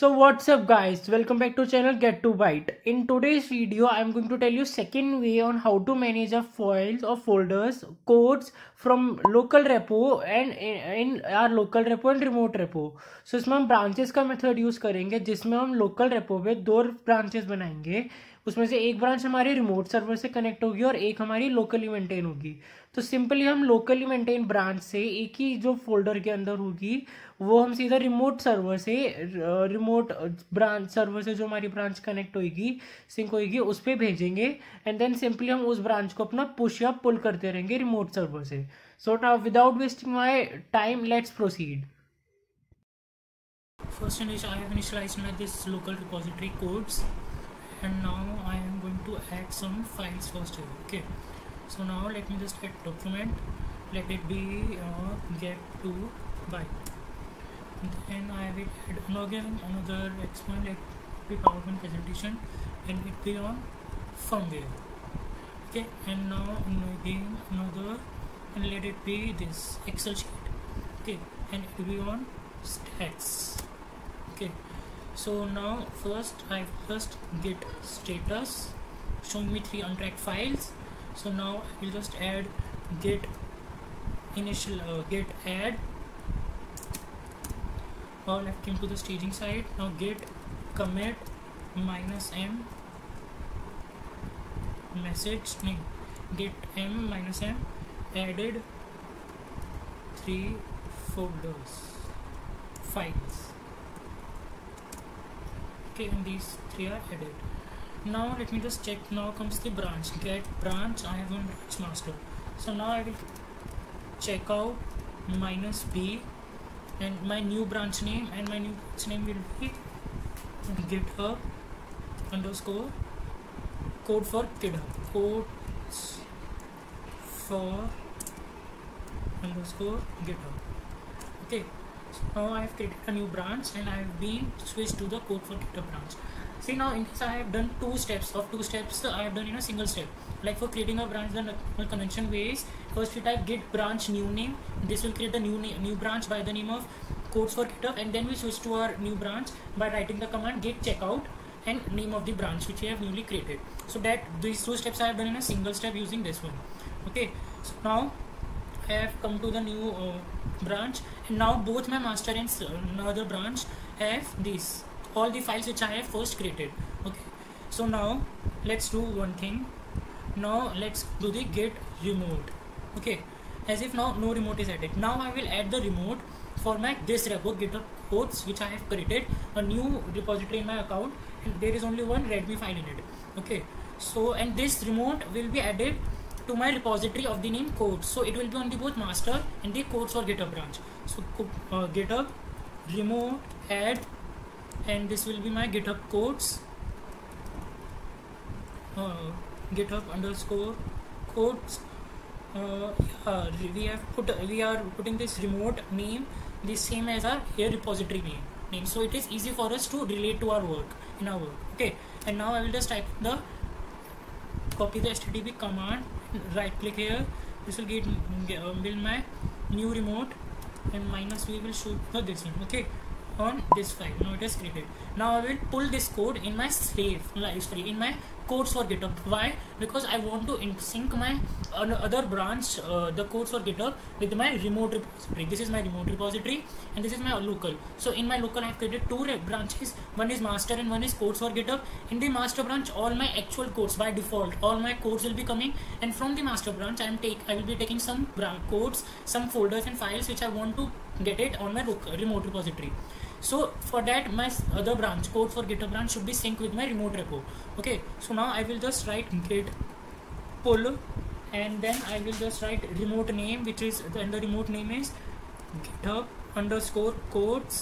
So what's up guys, welcome back to channel Get to Byte. In today's video I'm going to tell you second way on how to manage a files or folders codes from local repo and in our local repo and remote repo. So इसमें हम branches का method use करेंगे जिसमें हम local repo पे दो branches बनाएंगे। उसमें से एक ब्रांच हमारी रिमोट सर्वर से कनेक्ट होगी और एक हमारी लोकली मेंटेन होगी। तो सिंपली हम लोकली मेंटेन ब्रांच से एक ही जो फोल्डर के अंदर होगी वो हम सीधा रिमोट सर्वर से रिमोट ब्रांच सर्वर से जो हमारी ब्रांच कनेक्ट होगी सिंक होगी उस पर भेजेंगे एंड देन सिंपली हम उस ब्रांच को अपना पुश या पुल करते रहेंगे रिमोट सर्वर से। So now without wasting my time let's proceed. First I have initialized my this local repository codes and now I am going to add some files first here. Okay, so now let me just add document, let it be get to byte, then I will add again another explain like be PowerPoint presentation and it be on firmware. Okay, and now again another and let it be this Excel sheet. Okay, and it will be on stats. Okay, so now first I first get status showing me 3 untracked files. So now I will just add get initial get add. All I came to the staging side. Now get commit -m message name get m -m added 3 folders files. Okay, and these 3 are added. Now let me just check. Now comes the branch get branch. I have one branch master, so now I will check out -b and my new branch name, and my new branch name will be github underscore code for GitHub codes for underscore GitHub. Okay, so now I have created a new branch and I have been switched to the code for GitHub branch. See, now in this I have done 2 steps. Of 2 steps I have done in a single step. Like for creating a branch, the convention ways, first we type git branch new name. This will create the new branch by the name of codes for GitHub, and then we switch to our new branch by writing the command git checkout and name of the branch which we have newly created. So that these 2 steps I have done in a single step using this one. Okay, so now I have come to the new branch, and now both my master and another branch have these all the files which I have first created. Okay, so now let's do one thing. Now let's do the get remote. Okay, as if now no remote is added. Now I will add the remote for my this repo GitHub codes which I have created a new repository in my account, and there is only one readme file in it. Okay, so and this remote will be added to my repository of the name codes, so it will be on the both master and the codes for GitHub branch. So GitHub remote add, and this will be my GitHub codes GitHub underscore codes. We are putting this remote name the same as our here repository name, so it is easy for us to relate to our work in our work. Okay, and now I will just type the copy the http command, right click here. This will get build my new remote, and -v will show this one. Okay, on this file. Now it is created. Now I will pull this code in my in my codes for GitHub. Why? Because I want to sync my other branch the codes for GitHub with my remote repository. This is my remote repository and this is my local. So in my local I have created 2 branches. One is master and one is codes for GitHub. In the master branch all my actual codes by default, all my codes will be coming, and from the master branch I will be taking some codes, some folders and files which I want to get it on my remote repository. So for that my other branch code for GitHub branch should be synced with my remote repo. Okay, so now I will just write git pull, and then I will just write remote name, which is and the remote name is GitHub underscore codes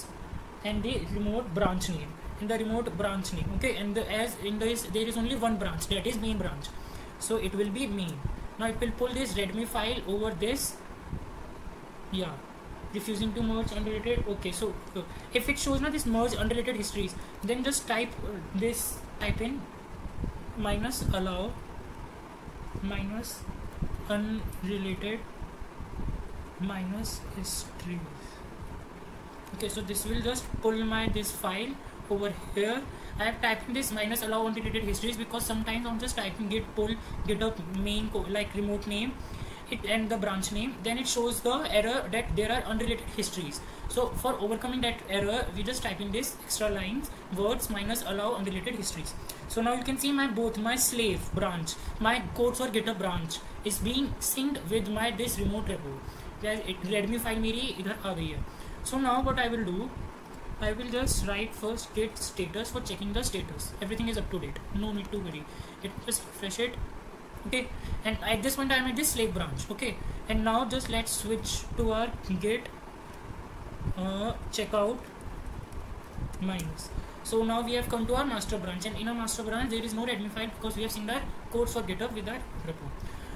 and the remote branch name and the remote branch name. Okay, and as in this there is only one branch, that is main branch, so it will be main. Now it will pull this readme file over this. Yeah, refusing to merge unrelated. Okay, so if it shows now this merge unrelated histories, then just type type in -allow -unrelated -histories. Okay, so this will just pull my this file over here I have typed this minus allow unrelated histories because sometimes I'm just typing git pull github main like remote name it and the branch name, then it shows the error that there are unrelated histories. So for overcoming that error we just type in this extra lines words minus allow unrelated histories. So now you can see both my slave branch, my codes for GitHub branch is being synced with my this remote repo. Redmi file मेरी इधर आ गई है. So now what I will do, I will just write first git status for checking the status. Everything is up to date. No need to worry. Just refresh it. Okay, and at this point I am at this slave branch. Okay, and now just let's switch to our git checkout minus. So now we have come to our master branch, and in our master branch there is no Redmi file because we have seen that codes for GitHub with that repo.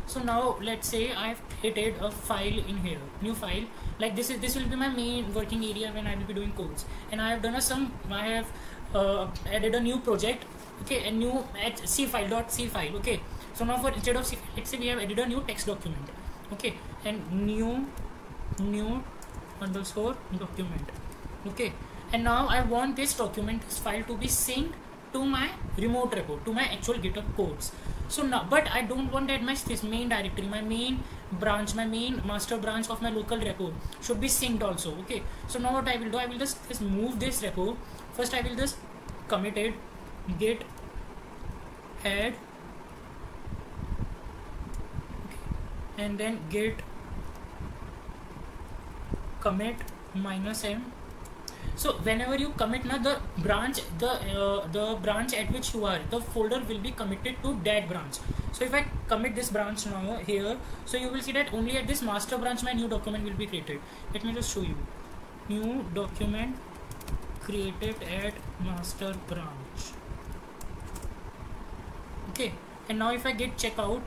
So now let's say I have created a file in here, new file. Like this will be my main working area when I will be doing codes, and I have done I have added a new project. Okay, a new C file. Okay, so now for instead of C file, let's say we have added a new text document. Okay, and new underscore document. Okay, and now I want this document, this file to be synced to my remote repo, to my actual GitHub codes. So now, but I don't want that this main directory, my main branch, my main master branch of my local repo should be synced also. Okay, so now what I will do, I will just move this repo. First I will just commit it, git add, okay, and then git commit -m. So whenever you commit now the branch at which you are, the folder will be committed to that branch. So if I commit this branch now here, so you will see that only at this master branch my new document will be created. Let me just show you. New document created at master branch. Okay, and now if I git checkout,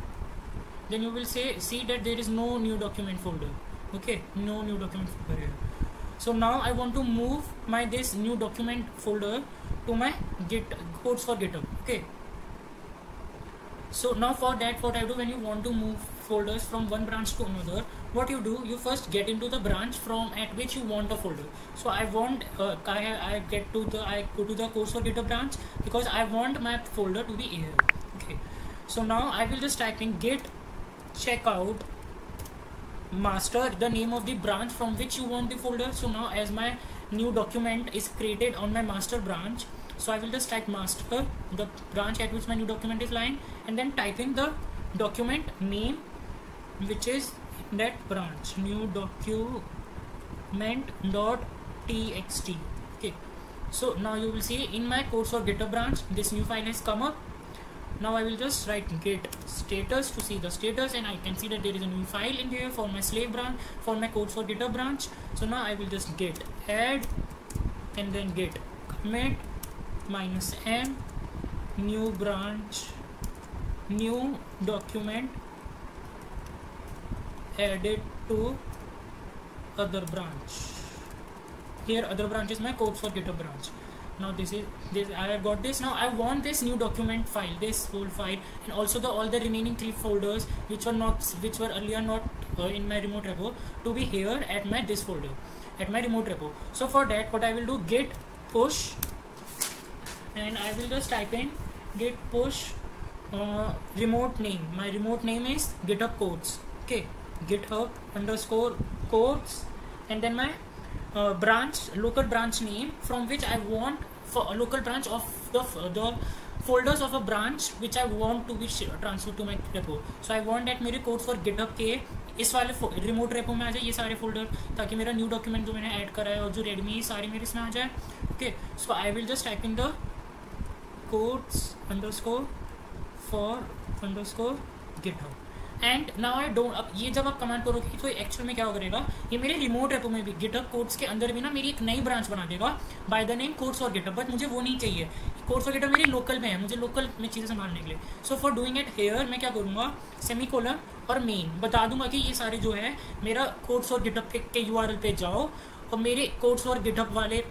then you will see that there is no new document folder. Okay, no new document folder here. So now I want to move this new document folder to my git codes for GitHub. Okay, so now for that what I do, when you want to move folders from one branch to another, what you do, you first get into the branch from at which you want a folder. So I want I go to the codes for GitHub branch because I want my folder to be here. Okay, so now I will just type in git checkout master, the name of the branch from which you want the folder. So now as my new document is created on my master branch, so I will just type master, the branch at which my new document is lying, and then type in the document name which is in that branch, new document.txt. okay, so now you will see in my codes for GitHub branch this new file has come up. Now I will just write git status to see the status, and I can see that there is a new file in here for my slave branch, for my codes for GitHub branch. So now I will just git add and then git commit -m, new branch, new document added to other branch. Here other branch is my codes for GitHub branch. Now this I have got this. Now I want this new document file, this whole file, and also all the remaining 3 folders which were earlier not in my remote repo to be here at my this folder at my remote repo. So for that what I will do, git push, and I will just type in git push remote name. My remote name is GitHub codes. Okay, GitHub underscore codes, and then my local branch name from which I want for a local branch of the folders of a branch which I want to be transferred to my repo. So I want that मेरे codes for GitHub के इस वाले remote repo में आ जाए ये सारे folder, ताकि मेरा new document जो मैंने add करा है और जो Redmi सारी मेरे इसमें आ जाए. Okay, so I will just type in the codes underscore for underscore GitHub. And now I don't, अब ये जब आप कमांड करोगे तो एक्चुअल में क्या करेगा, ये मेरे रिमोट रेपो में भी GitHub कोड्स के अंदर भी ना मेरी एक नई ब्रांच बना देगा by the name codes for GitHub. But मुझे वो नहीं चाहिए, कोड्स फॉर GitHub मेरी लोकल में है, मुझे लोकल में चीज़ें संभालने के लिए. So for doing it here मैं क्या करूँगा, सेमीकोलन और मेन बता दूंगा कि ये सारे जो है मेरा कोड्स फॉर GitHub के URL पे जाओ और मेरे कोड्स फॉर GitHub वाले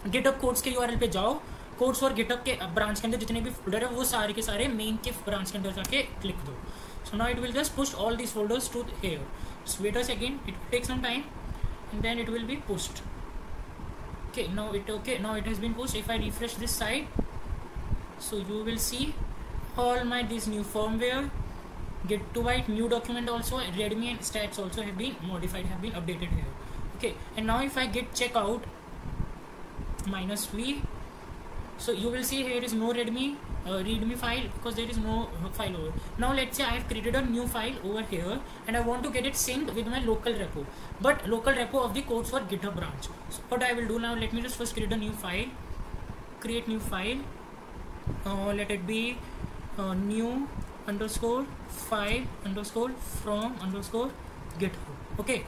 GitHub कोड्स के URL पे जाओ, कोड्स फॉर GitHub के ब्रांच के अंदर जितने भी फोल्डर है वो सारे के सारे मेन के ब्रांच के अंदर जाके क्लिक दो. So now it will just push all these folders to here. Just wait a second, it will take some time and then it will be pushed. Okay, now it has been pushed. If I refresh this site, so you will see all my this new firmware, get to byte, new document also, Redmi and stats also have been modified, have been updated here. Okay, and now if I get checkout -v, so you will see here is no readme file because there is no file over. Now let's say I have created a new file over here and I want to get it synced with my local repo, but local repo of the codes for GitHub branch. So what I will do now, let me just first create a new file, create new file, let it be new underscore file underscore from underscore GitHub. Okay,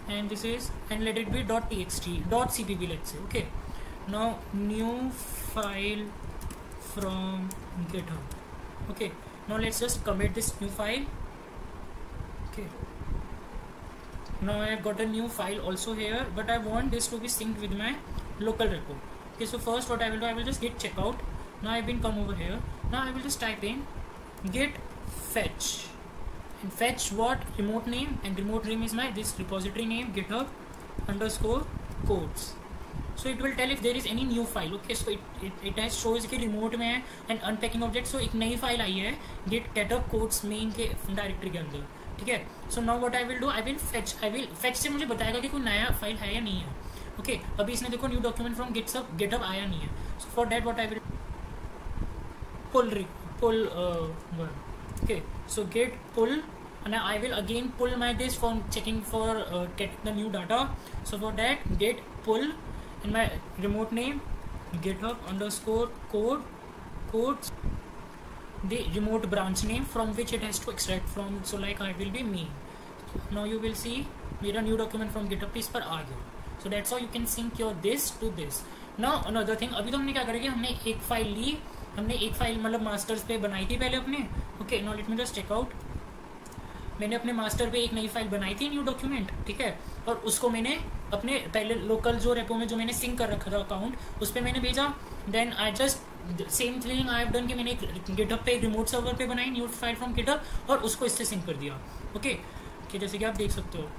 and this is, and let it be .txt .cpp, let's say. Okay, now new file from GitHub. Okay, now let's just commit this new file. Okay, now I have got a new file also here, but I want this to be synced with my local repo. Okay, so first what I will do, I will just git checkout. Now I've been come over here. Now I will just type in git fetch, and fetch what? Remote name, and remote name is my this repository name, GitHub underscore codes. So it will tell if there is any new file. Okay, so it has shows कि remote में है and unpacking object. So एक नई file आई है git getup codes main के directory के अंदर. ठीक है, so now what I will do, I will fetch से मुझे बताएगा कि कोई नया फाइल है या नहीं है. Okay, अभी इसने देखो न्यू डॉक्यूमेंट फ्रॉम GitHub आया नहीं है. So for that what I will pull okay, so git pull, and I will again pull my this from checking for getting the new data. So for that git pull, and my remote name GitHub underscore codes, the remote branch name from which it has to extract from. So like I will be me. Now you will see मेरा new document from GitHub इस पर आ गया. So that's how you can sync your this to this. Now another thing, अभी तो हमने क्या करेंगे, हमने एक फाइल ली, हमने एक फाइल मतलब मास्टर्स पे बनाई थी पहले अपने. Okay, now let me just check out. मैंने अपने मास्टर पे एक नई फाइल बनाई थी, न्यू डॉक्यूमेंट. ठीक है, और उसको मैंने अपने पहले लोकल जो रेपो में जो मैंने सिंक कर रखा था अकाउंट, उस पर मैंने भेजा. Then I just same thing I have done कि मैंने गिटहब पे रिमोट सर्वर पे बनाई न्यू फाइल फ्रॉम गिटहब और उसको इससे सिंक कर दिया. ओके, कि जैसे कि आप देख सकते हो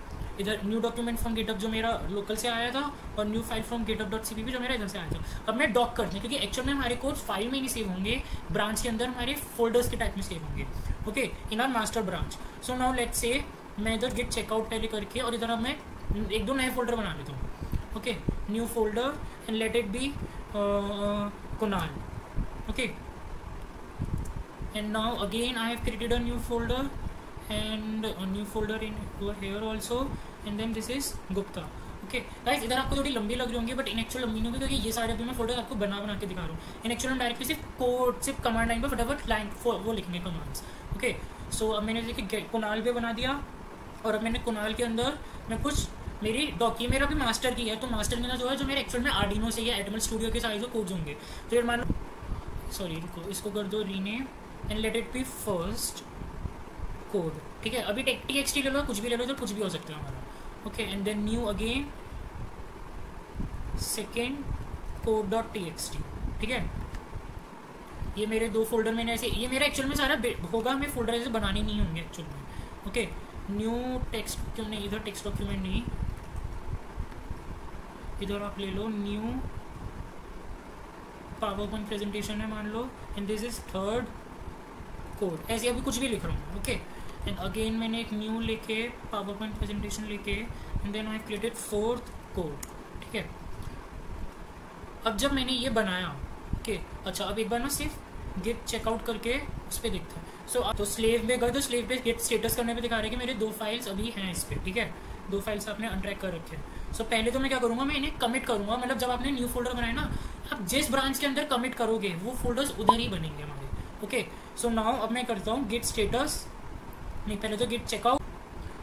इधर न्यू डॉक्यूमेंट फ्रॉम गिटहब जो मेरा लोकल से आया था और न्यू फाइल फ्रॉम github.cpp जो मेरा इधर से आया था. अब मैं डॉक करते हैं क्योंकि एक्चुअल में हमारे कोड फाइल में नहीं सेव होंगे, ब्रांच के अंदर हमारे फोल्डर्स के टाइप में सेव होंगे. Okay, in are master branch. So now let's say मैं इधर गिट चेकआउट पहले करके और इधर अब मैं एक दो नए फोल्डर बना लेता हूँ. Okay, new folder and let it be Kunal. Okay, and now again I have created a new folder and a new folder in over here also, and then this is Gupta. Okay guys, इधर आपको थोड़ी लंबी लग रही होंगी but in actual लंबी नहीं होगी क्योंकि ये सारे अभी मैं फोल्डर आपको बना के दिखा रहा हूँ. इन एक्चुअल हम डायरेक्टली सिर्फ कोड, सिर्फ कमांड लाइन पर फटाफट लाइन वो लिखेंगे कमांड्स. ओके, सो अब मैंने देखिए कुनाल पे बना दिया और अब मैंने कुनाल के अंदर मैं कुछ मेरी डॉक्यूमेंट मेरा भी मास्टर की है, तो मास्टर के अंदर जो है जो मेरे एक्चुअल में आर्डिनो से या एटमल स्टूडियो के सारे जो कोड्स होंगे. तो ये मान सॉरी इसको कर दो rename and let it be first code. ठीक है, अभी txt ले लो, कुछ भी ले लो, तो कुछ भी हो सकता है हमारा. Okay, and then new again second code.txt. ठीक है, ये मेरे दो फोल्डर मैंने ऐसे, ये मेरा एक्चुअल में सारा होगा, हमें फोल्डर ऐसे बनाने नहीं होंगे एक्चुअल में. ओके, न्यू टेक्स्ट क्यों नहीं, इधर टेक्स्ट डॉक्यूमेंट नहीं, इधर आप ले लो न्यू पावर पॉइंट प्रेजेंटेशन है मान लो, and this is third code. ऐसे अभी कुछ भी लिख रहा हूँ. ओके, एंड अगेन मैंने एक न्यू लेके पावर पॉइंट प्रेजेंटेशन लेके and then I created fourth code. ठीक है, अब जब मैंने ये बनाया, ओके अच्छा अब एक बार ना सिर्फ गिट चेकआउट करके उस पर दिखता है. सो तो स्लेव में गए तो स्लेव पे गेट स्टेटस करने पे दिखा रहे हैं कि मेरे दो फाइल्स अभी हैं इस पर. ठीक है, दो फाइल्स आपने अनट्रैक कर रखे हैं. सो पहले तो मैं क्या करूँगा, मैं इन्हें कमिट करूँगा. मतलब जब आपने न्यू फोल्डर बनाया ना, आप जिस ब्रांच के अंदर कमिट करोगे वो फोल्डर्स उधर ही बनेंगे हमारे. ओके, सो नाउ अब मैं करता हूँ गिट स्टेटस, नहीं पहले तो गिट चेकआउट.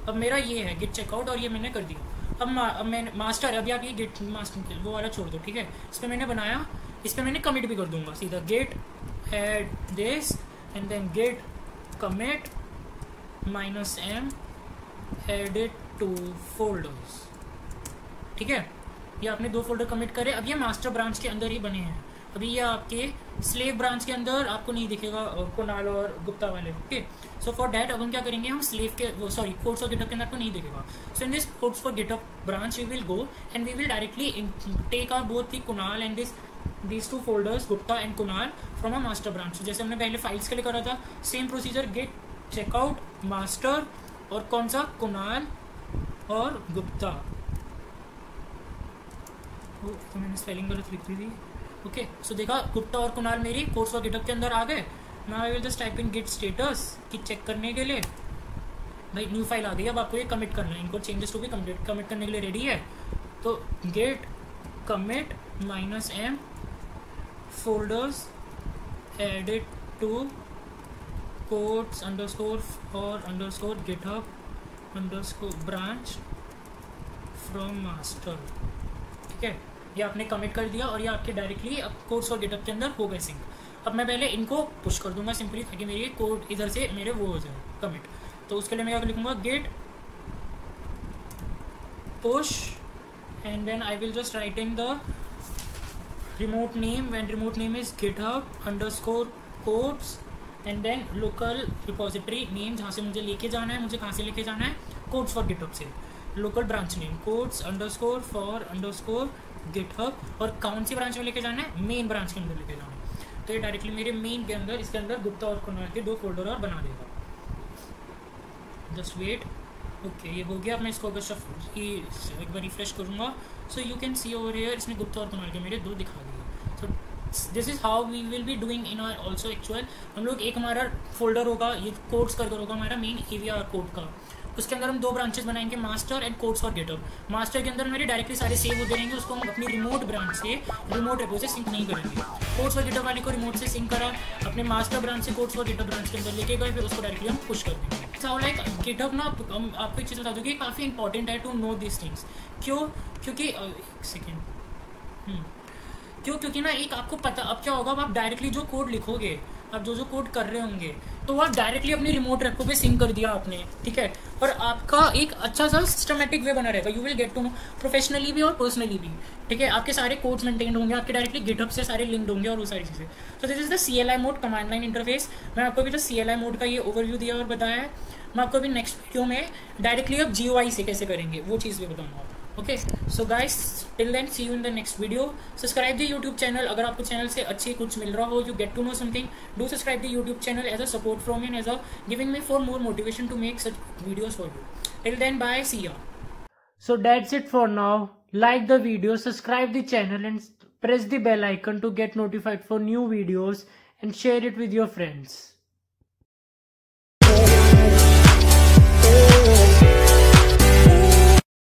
अब मेरा ये है गिट चेकआउट और ये मैंने कर दिया. अब मैंने मास्टर, अभी आप ये गिट मास्टर वो वाला छोड़ दो. ठीक है, इस पर मैंने बनाया, इस पर मैंने कमिट भी कर दूंगा सीधा git add this and then git commit -m added two folders. ठीक है, ये आपने दो फोल्डर कमिट करे. अब ये मास्टर ब्रांच के अंदर ही बने हैं. अभी ये आपके स्लेव ब्रांच के अंदर आपको नहीं दिखेगा कुणाल और गुप्ता वाले। ओके, सो फॉर दैट अब हम क्या करेंगे, हम स्लेव के कोड्स फॉर गिटहब के अंदर आपको नहीं दिखेगा। So in this codes for GitHub branch we will go and we will directly take our both the Kunal and these two folders Gupta and Kunal from a master branch। जैसे हमने पहले files के लिए करा था, same procedure, git checkout master और कौन सा, कुणाल और गुप्ता। तो मैंने स्पेलिंग गलत लिख दी थी। ओके, सो देखा गुप्ता और कुणाल मेरी कोर्स फॉर गिटहब के अंदर आ गए। Now I will just type in git status कि चेक करने के लिए भाई न्यू फाइल आ गई, अब आपको ये कमिट करना है, इनको चेंजेस टू भी कमिट करने के लिए रेडी है। तो git commit -m folders added to codes underscore for underscore github underscore branch from master। ठीक है, ये आपने कमिट कर दिया और ये आपके डायरेक्टली अब कोड्स और गिटहब के अंदर हो गए सिंक। अब मैं पहले इनको पुश कर दूंगा सिंपली, ताकि मेरी कोड इधर से मेरे वो हो जाए कमिट। तो उसके लिए मैं क्या लिखूंगा, git push and then I will just write in the remote name when remote name is github underscore codes and then local repository name जहाँ से मुझे लेके जाना है, मुझे कहाँ से लेके जाना है, codes for github से। local branch name codes underscore for underscore github और कौन सी ब्रांच में लेके जाना है, मेन ब्रांच के अंदर लेके जाना है। तो ये डायरेक्टली मेरे मेन के अंदर, इसके अंदर गुप्ता और कुणाल के 2 फोल्डर और बना देगा। Just wait. ओके, ये हो गया। अब मैं इसको अगर एक बार रिफ्रेश करूँगा, so you can see over here इसने गुप्ता और कुणाल के मेरे 2 दिखा दिए। So this is how we will be doing in our also actual. हम लोग एक हमारा फोल्डर होगा, ये कोड्स कर होगा हमारा मेन AVR कोड का, उसके अंदर हम 2 ब्रांचेस बनाएंगे, master and codes for GitHub. Master के अंदर मेरे डायरेक्टली सारे सेव होते रहेंगे, उसको हम अपनी रिमोट ब्रांच से रिमोट रेपो से सिंक नहीं करेंगे। कोड्स फॉर गिटहब वाले को रिमोट से सिंक करा, अपने मास्टर ब्रांच से कोड्स फॉर गिटहब ब्रांच के अंदर लेके गए, फिर उसको डायरेक्टली हम पुश कर देंगे। सो लाइक गिटहब ना, हम आपको एक चीज़ बता दूँ कि काफ़ी इंपॉर्टेंट है टू नो दिस थिंग्स। क्यों? क्योंकि एक सेकेंड, क्योंकि ना एक आपको पता अब क्या होगा, अब आप डायरेक्टली जो कोड लिखोगे, आप जो कोड कर रहे होंगे, तो वो आप डायरेक्टली अपनी रिमोट रेपो पे सिंक कर दिया आपने, ठीक है, और आपका एक अच्छा सा सिस्टमेटिक वे बना रहेगा। You will get to know professionally भी और पर्सनली भी, ठीक है। आपके सारे कोड्स मेंटेन होंगे, आपके डायरेक्टली गिटहब से सारे लिंक्ड होंगे और वो सारी चीज़ें। सो this is the CLI mode, command line interface. मैं आपको अभी जो CLI मोड का ये ओवरव्यू दिया और बताया है, मैं आपको अभी नेक्स्ट वीडियो में डायरेक्टली अब GUI से कैसे करेंगे वो चीज़ भी बताऊँगा। Okay, so guys till then see you in the next video. Subscribe the YouTube channel, अगर आपको चैनल से अच्छे कुछ मिल रहा हो, you get to know something, do subscribe the YouTube channel as a support from you, as a giving me for more motivation to make such videos for you. Till then bye, सी या। So that's it for now. Like the video, subscribe the channel and press the bell icon to get notified for new videos and share it with your friends.